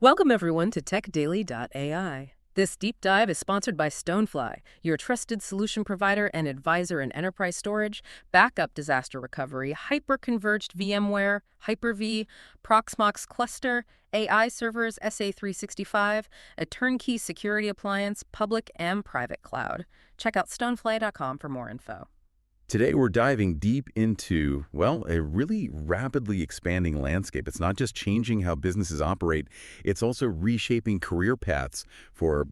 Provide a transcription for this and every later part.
Welcome everyone to techaily.ai. This deep dive is sponsored by Stonefly, your trusted solution provider and advisor in enterprise storage, backup disaster recovery, hyper-converged VMware, Hyper-V, Proxmox cluster, AI servers, SA365, a turnkey security appliance, public and private cloud. Check out stonefly.com for more info. Today, we're diving deep into, well, a really rapidly expanding landscape. It's not just changing how businesses operate, it's also reshaping career paths for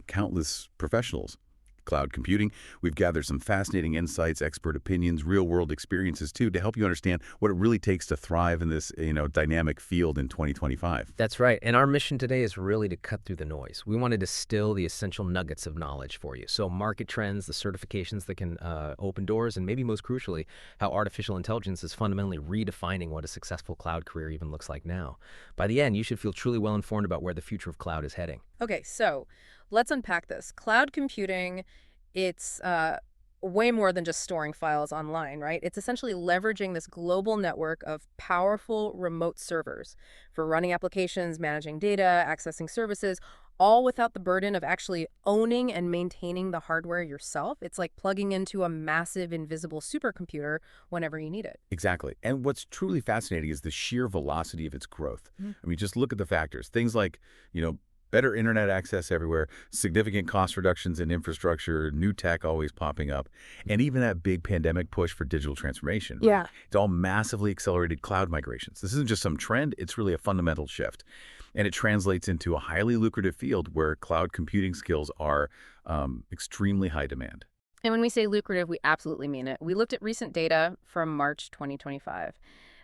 countless professionals. Cloud computing, we've gathered some fascinating insights, expert opinions, real-world experiences, too, to help you understand what it really takes to thrive in this, dynamic field in 2025. That's right. And our mission today is really to cut through the noise. We want to distill the essential nuggets of knowledge for you. So market trends, the certifications that can open doors, and maybe most crucially, how artificial intelligence is fundamentally redefining what a successful cloud career even looks like now. By the end, you should feel truly well informed about where the future of cloud is heading. Okay, so let's unpack this. Cloud computing, it's way more than just storing files online, right? It's essentially leveraging this global network of powerful remote servers for running applications, managing data, accessing services, all without the burden of actually owning and maintaining the hardware yourself. It's like plugging into a massive invisible supercomputer whenever you need it. Exactly. And what's truly fascinating is the sheer velocity of its growth. I mean, just look at the factors. Things like, better internet access everywhere, significant cost reductions in infrastructure, new tech always popping up, and even that big pandemic push for digital transformation. Yeah. It's all massively accelerated cloud migrations. This isn't just some trend, it's really a fundamental shift. And it translates into a highly lucrative field where cloud computing skills are extremely high demand. And when we say lucrative, we absolutely mean it. We looked at recent data from March 2025.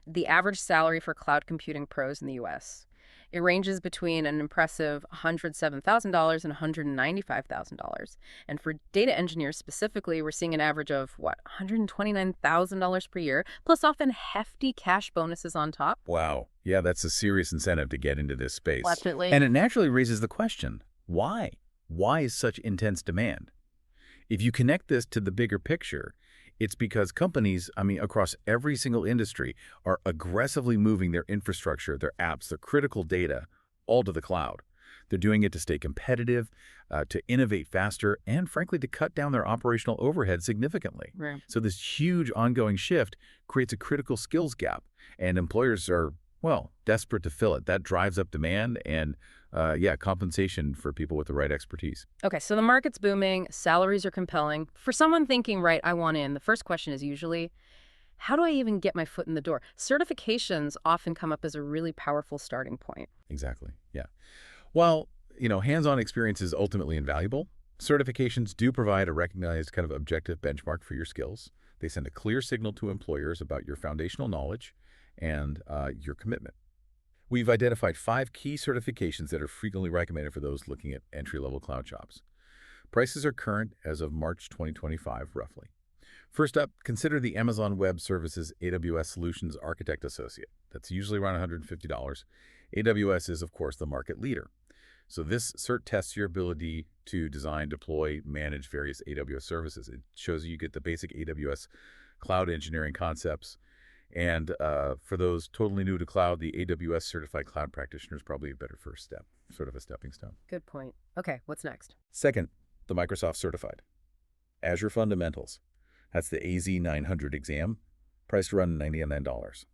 The average salary for cloud computing pros in the U.S. It ranges between an impressive $107,000 and $195,000. And for data engineers specifically, we're seeing an average of, $129,000 per year, plus often hefty cash bonuses on top. Wow. Yeah, that's a serious incentive to get into this space. Definitely. And it naturally raises the question, why? Why is such intense demand? If you connect this to the bigger picture, it's because companies, across every single industry, are aggressively moving their infrastructure, their apps, their critical data, all to the cloud. They're doing it to stay competitive, to innovate faster, and frankly, to cut down their operational overhead significantly. Right. So this huge ongoing shift creates a critical skills gap, and employers are, desperate to fill it. That drives up demand and compensation for people with the right expertise. Okay, so the market's booming, salaries are compelling. For someone thinking, right, I want in, the first question is usually, how do I even get my foot in the door? Certifications often come up as a really powerful starting point. Exactly, yeah. While, hands-on experience is ultimately invaluable, certifications do provide a recognized kind of objective benchmark for your skills. They send a clear signal to employers about your foundational knowledge and your commitment. We've identified 5 key certifications that are frequently recommended for those looking at entry-level cloud jobs. Prices are current as of March 2025, roughly. First up, consider the Amazon Web Services AWS Solutions Architect Associate. That's usually around $150. AWS is, of course, the market leader. So this cert tests your ability to design, deploy, manage various AWS services. It shows you get the basic AWS cloud engineering concepts. And for those totally new to cloud, the AWS Certified Cloud Practitioner is probably a better first step, sort of a stepping stone. Good point. Okay, what's next? Second, the Microsoft Certified. Azure Fundamentals. That's the AZ900 exam, priced around $99.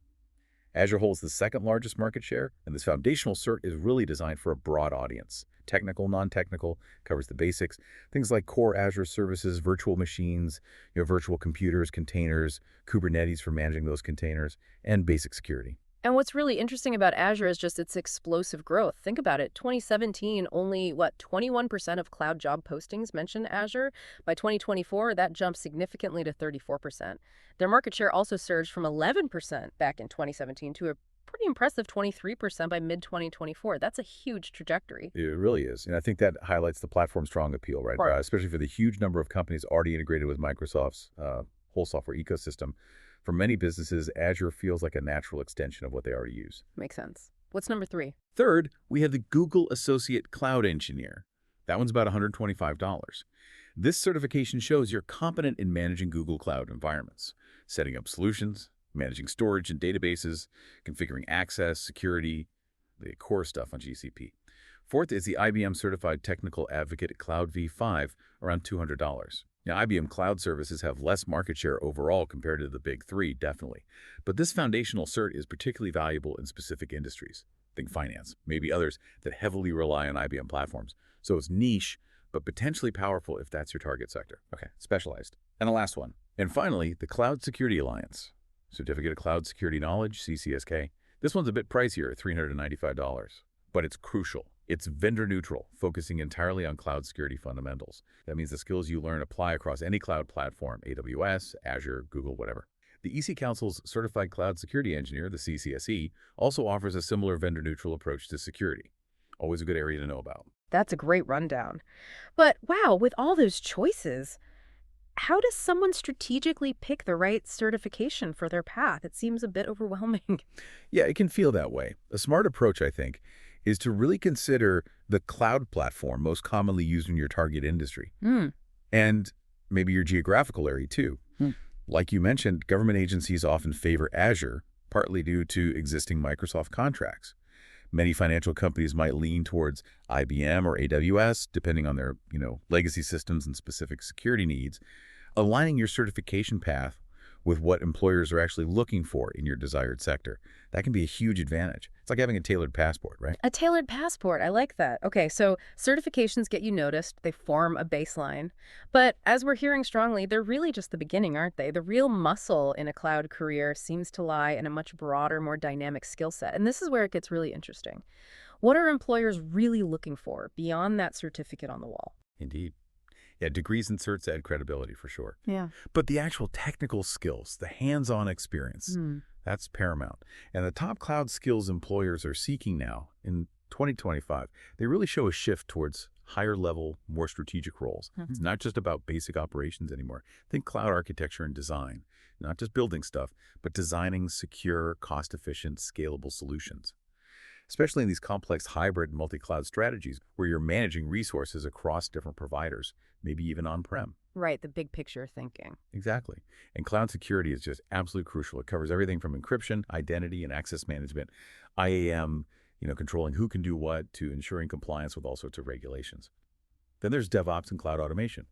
Azure holds the second largest market share, and this foundational cert is really designed for a broad audience. Technical, non-technical, covers the basics. Things like core Azure services, virtual machines, virtual computers, containers, Kubernetes for managing those containers, and basic security. And what's really interesting about Azure is just its explosive growth. Think about it. 2017, only, 21% of cloud job postings mentioned Azure. By 2024, that jumped significantly to 34%. Their market share also surged from 11% back in 2017 to a pretty impressive 23% by mid-2024. That's a huge trajectory. It really is. And I think that highlights the platform's strong appeal, right? Right. Especially for the huge number of companies already integrated with Microsoft's whole software ecosystem. For many businesses, Azure feels like a natural extension of what they already use. Makes sense. What's number 3? Third, we have the Google Associate Cloud Engineer. That one's about $125. This certification shows you're competent in managing Google Cloud environments, setting up solutions, managing storage and databases, configuring access, security, the core stuff on GCP. Fourth is the IBM Certified Technical Advocate Cloud V5, around $200. Now, IBM Cloud services have less market share overall compared to the big three, definitely. But this foundational cert is particularly valuable in specific industries. Think finance, maybe others that heavily rely on IBM platforms. So it's niche, but potentially powerful if that's your target sector. Okay, specialized. And the last one. And finally, the Cloud Security Alliance. Certificate of Cloud Security Knowledge, CCSK. This one's a bit pricier at $395, but it's crucial. It's vendor neutral, focusing entirely on cloud security fundamentals. That means the skills you learn apply across any cloud platform, AWS, Azure, Google, whatever. The EC Council's Certified Cloud Security Engineer, the CCSE, also offers a similar vendor-neutral approach to security. Always a good area to know about. That's a great rundown. But wow, with all those choices, how does someone strategically pick the right certification for their path? It seems a bit overwhelming. Yeah, it can feel that way. A smart approach, I think, is to really consider the cloud platform most commonly used in your target industry. And maybe your geographical area, too. Like you mentioned, government agencies often favor Azure, partly due to existing Microsoft contracts. Many financial companies might lean towards IBM or AWS, depending on their, legacy systems and specific security needs. Aligning your certification path with what employers are actually looking for in your desired sector. That can be a huge advantage. It's like having a tailored passport, right? A tailored passport. I like that. Okay, so certifications get you noticed. They form a baseline. But as we're hearing strongly, they're really just the beginning, aren't they? The real muscle in a cloud career seems to lie in a much broader, more dynamic skill set. And this is where it gets really interesting. What are employers really looking for beyond that certificate on the wall? Indeed. Yeah, degrees and certs add credibility for sure. Yeah. But the actual technical skills, the hands-on experience, that's paramount. And the top cloud skills employers are seeking now in 2025, they really show a shift towards higher level, more strategic roles. It's not just about basic operations anymore. Think cloud architecture and design, not just building stuff, but designing secure, cost-efficient, scalable solutions. Especially in these complex hybrid and multi-cloud strategies where you're managing resources across different providers, maybe even on-prem. Right, the big picture thinking. Exactly. And cloud security is just absolutely crucial. It covers everything from encryption, identity, and access management, IAM, controlling who can do what, to ensuring compliance with all sorts of regulations. Then there's DevOps and cloud automation.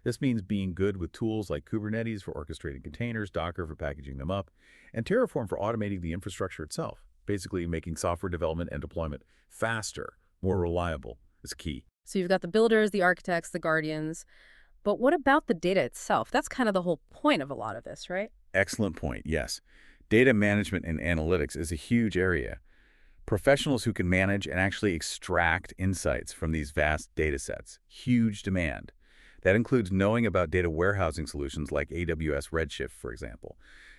This means being good with tools like Kubernetes for orchestrating containers, Docker for packaging them up, and Terraform for automating the infrastructure itself. Basically, making software development and deployment faster, more reliable is key. So you've got the builders, the architects, the guardians. But what about the data itself? That's kind of the whole point of a lot of this, right? Excellent point, yes. Data management and analytics is a huge area. Professionals who can manage and actually extract insights from these vast data sets. Huge demand. That includes knowing about data warehousing solutions like AWS Redshift, for example.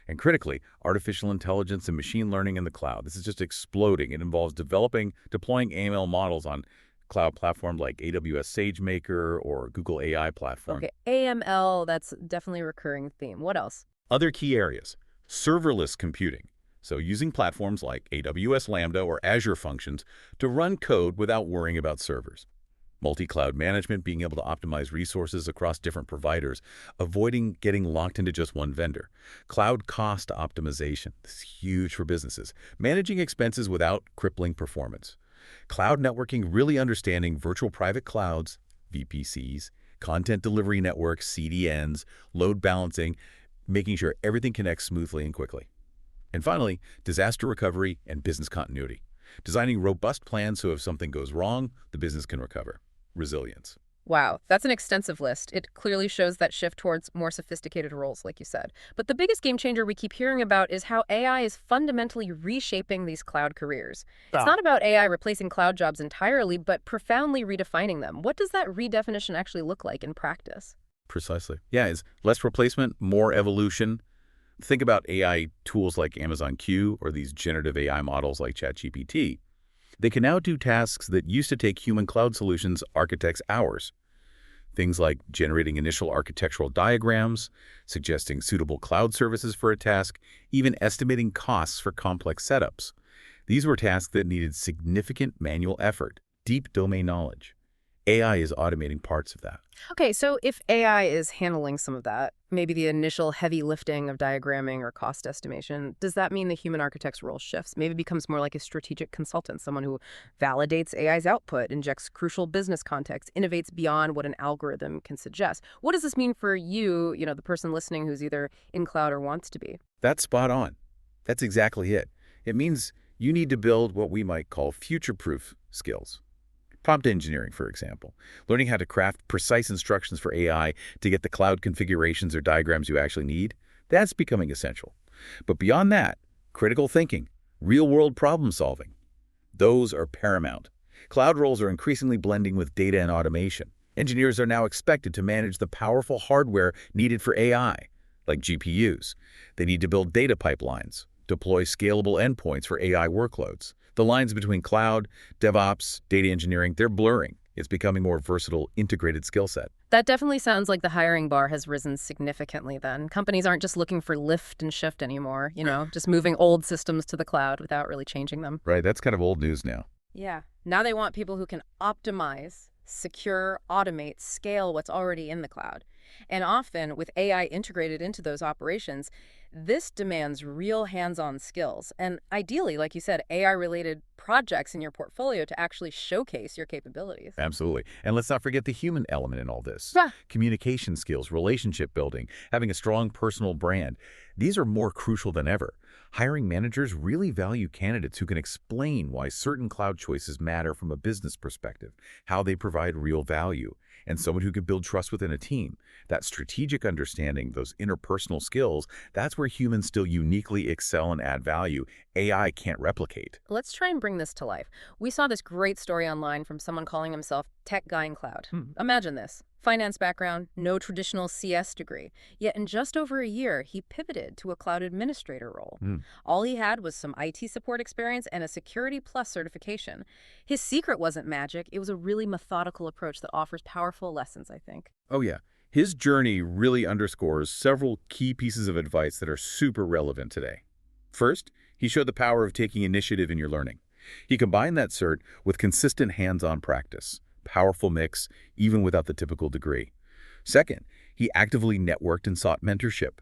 And critically, artificial intelligence and machine learning in the cloud. This is just exploding. It involves deploying AML models on cloud platforms like AWS SageMaker or Google AI platform. Okay, AML, that's definitely a recurring theme. What else? Other key areas, serverless computing. So using platforms like AWS Lambda or Azure Functions to run code without worrying about servers. Multi-cloud management, being able to optimize resources across different providers, avoiding getting locked into just one vendor. Cloud cost optimization, this is huge for businesses. Managing expenses without crippling performance. Cloud networking, really understanding virtual private clouds, VPCs, content delivery networks, CDNs, load balancing, making sure everything connects smoothly and quickly. And finally, disaster recovery and business continuity. Designing robust plans so if something goes wrong, the business can recover. Resilience. Wow, that's an extensive list. It clearly shows that shift towards more sophisticated roles, like you said. But the biggest game changer we keep hearing about is how AI is fundamentally reshaping these cloud careers. It's not about AI replacing cloud jobs entirely, but profoundly redefining them. What does that redefinition actually look like in practice? Precisely. Yeah, it's less replacement, more evolution. Think about AI tools like Amazon Q or these generative AI models like ChatGPT. They can now do tasks that used to take human cloud solutions architects hours. Things like generating initial architectural diagrams, suggesting suitable cloud services for a task, even estimating costs for complex setups. These were tasks that needed significant manual effort, deep domain knowledge. AI is automating parts of that. Okay, so if AI is handling some of that, maybe the initial heavy lifting of diagramming or cost estimation, does that mean the human architect's role shifts? Maybe becomes more like a strategic consultant, someone who validates AI's output, injects crucial business context, innovates beyond what an algorithm can suggest. What does this mean for you, the person listening who's either in cloud or wants to be? That's spot on. That's exactly it. It means you need to build what we might call future-proof skills. Prompt engineering, for example, learning how to craft precise instructions for AI to get the cloud configurations or diagrams you actually need, that's becoming essential. But beyond that, critical thinking, real-world problem solving, those are paramount. Cloud roles are increasingly blending with data and automation. Engineers are now expected to manage the powerful hardware needed for AI, like GPUs. They need to build data pipelines, deploy scalable endpoints for AI workloads. The lines between cloud, DevOps, data engineering, they're blurring. It's becoming a more versatile, integrated skill set. That definitely sounds like the hiring bar has risen significantly then. Companies aren't just looking for lift and shift anymore, just moving old systems to the cloud without really changing them. Right, that's kind of old news now. Yeah. Now they want people who can optimize, secure, automate, scale what's already in the cloud. And often, with AI integrated into those operations, this demands real hands-on skills. And ideally, like you said, AI-related projects in your portfolio to actually showcase your capabilities. Absolutely. And let's not forget the human element in all this. Yeah. Communication skills, relationship building, having a strong personal brand. These are more crucial than ever. Hiring managers really value candidates who can explain why certain cloud choices matter from a business perspective, how they provide real value, and someone who can build trust within a team. That strategic understanding, those interpersonal skills, that's where humans still uniquely excel and add value. AI can't replicate. Let's try and bring this to life. We saw this great story online from someone calling himself Tech Guy in Cloud. Imagine this. Finance background, no traditional CS degree. Yet in just over a year, he pivoted to a cloud administrator role. All he had was some IT support experience and a Security Plus certification. His secret wasn't magic. It was a really methodical approach that offers powerful lessons, I think. Oh yeah. His journey really underscores several key pieces of advice that are super relevant today. First, he showed the power of taking initiative in your learning. He combined that cert with consistent hands-on practice. Powerful mix, even without the typical degree. Second, he actively networked and sought mentorship.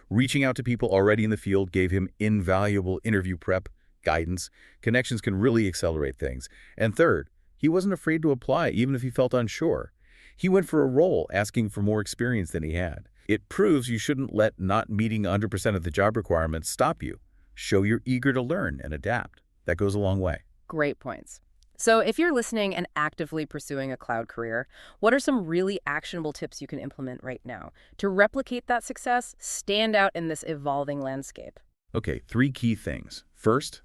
Reaching out to people already in the field gave him invaluable interview prep, guidance. Connections can really accelerate things. And third, he wasn't afraid to apply even if he felt unsure. He went for a role asking for more experience than he had. It proves you shouldn't let not meeting 100% of the job requirements stop you. Show you're eager to learn and adapt. That goes a long way. Great points. So if you're listening and actively pursuing a cloud career, what are some really actionable tips you can implement right now to replicate that success, stand out in this evolving landscape? Okay, 3 key things. First,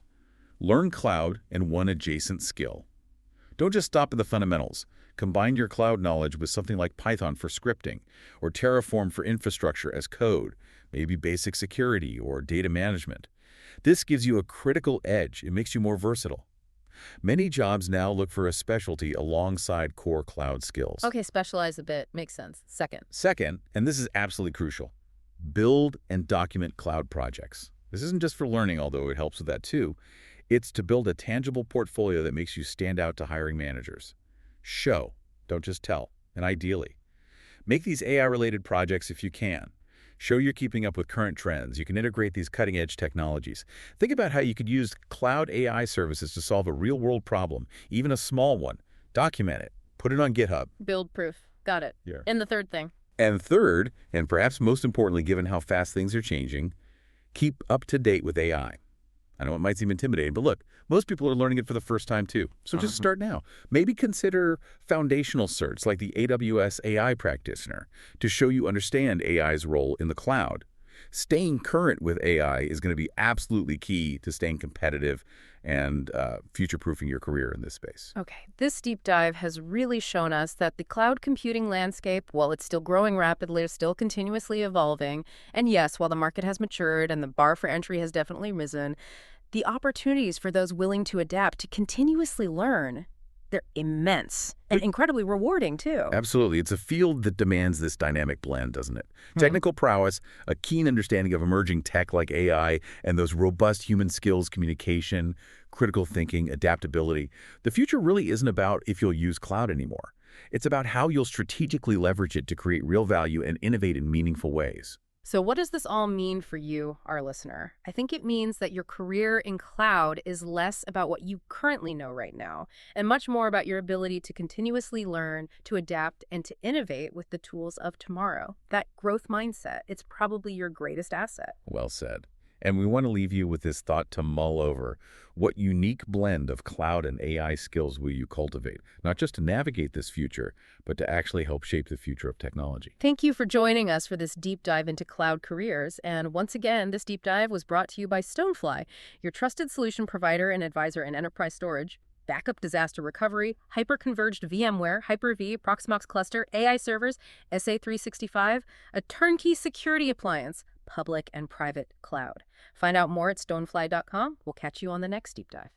learn cloud and one adjacent skill. Don't just stop at the fundamentals. Combine your cloud knowledge with something like Python for scripting or Terraform for infrastructure as code, maybe basic security or data management. This gives you a critical edge. It makes you more versatile. Many jobs now look for a specialty alongside core cloud skills. Okay, specialize a bit. Makes sense. Second, and this is absolutely crucial, build and document cloud projects. This isn't just for learning, although it helps with that too. It's to build a tangible portfolio that makes you stand out to hiring managers. Show, don't just tell, and ideally. Make these AI-related projects if you can. Show you're keeping up with current trends. You can integrate these cutting-edge technologies. Think about how you could use cloud AI services to solve a real-world problem, even a small one. Document it. Put it on GitHub. Build proof. Got it. Yeah. And the third thing. And third, and perhaps most importantly given how fast things are changing, keep up to date with AI. I know it might seem intimidating, but look, most people are learning it for the first time too. So just start now. Maybe consider foundational certs like the AWS AI practitioner to show you understand AI's role in the cloud. Staying current with AI is going to be absolutely key to staying competitive and future-proofing your career in this space. Okay, this deep dive has really shown us that the cloud computing landscape, while it's still growing rapidly, is still continuously evolving. And yes, while the market has matured and the bar for entry has definitely risen, the opportunities for those willing to adapt to continuously learn, they're immense and incredibly rewarding, too. Absolutely. It's a field that demands this dynamic blend, doesn't it? Technical prowess, a keen understanding of emerging tech like AI, and those robust human skills, communication, critical thinking, adaptability. The future really isn't about if you'll use cloud anymore. It's about how you'll strategically leverage it to create real value and innovate in meaningful ways. So what does this all mean for you, our listener? I think it means that your career in cloud is less about what you currently know right now, and much more about your ability to continuously learn, to adapt, and to innovate with the tools of tomorrow. That growth mindset, it's probably your greatest asset. Well said. And we want to leave you with this thought to mull over. What unique blend of cloud and AI skills will you cultivate, not just to navigate this future, but to actually help shape the future of technology? Thank you for joining us for this deep dive into cloud careers. And once again, this deep dive was brought to you by Stonefly, your trusted solution provider and advisor in enterprise storage, backup disaster recovery, hyper-converged VMware, Hyper-V, Proxmox cluster, AI servers, SA365, a turnkey security appliance, public and private cloud. Find out more at stonefly.com. We'll catch you on the next deep dive.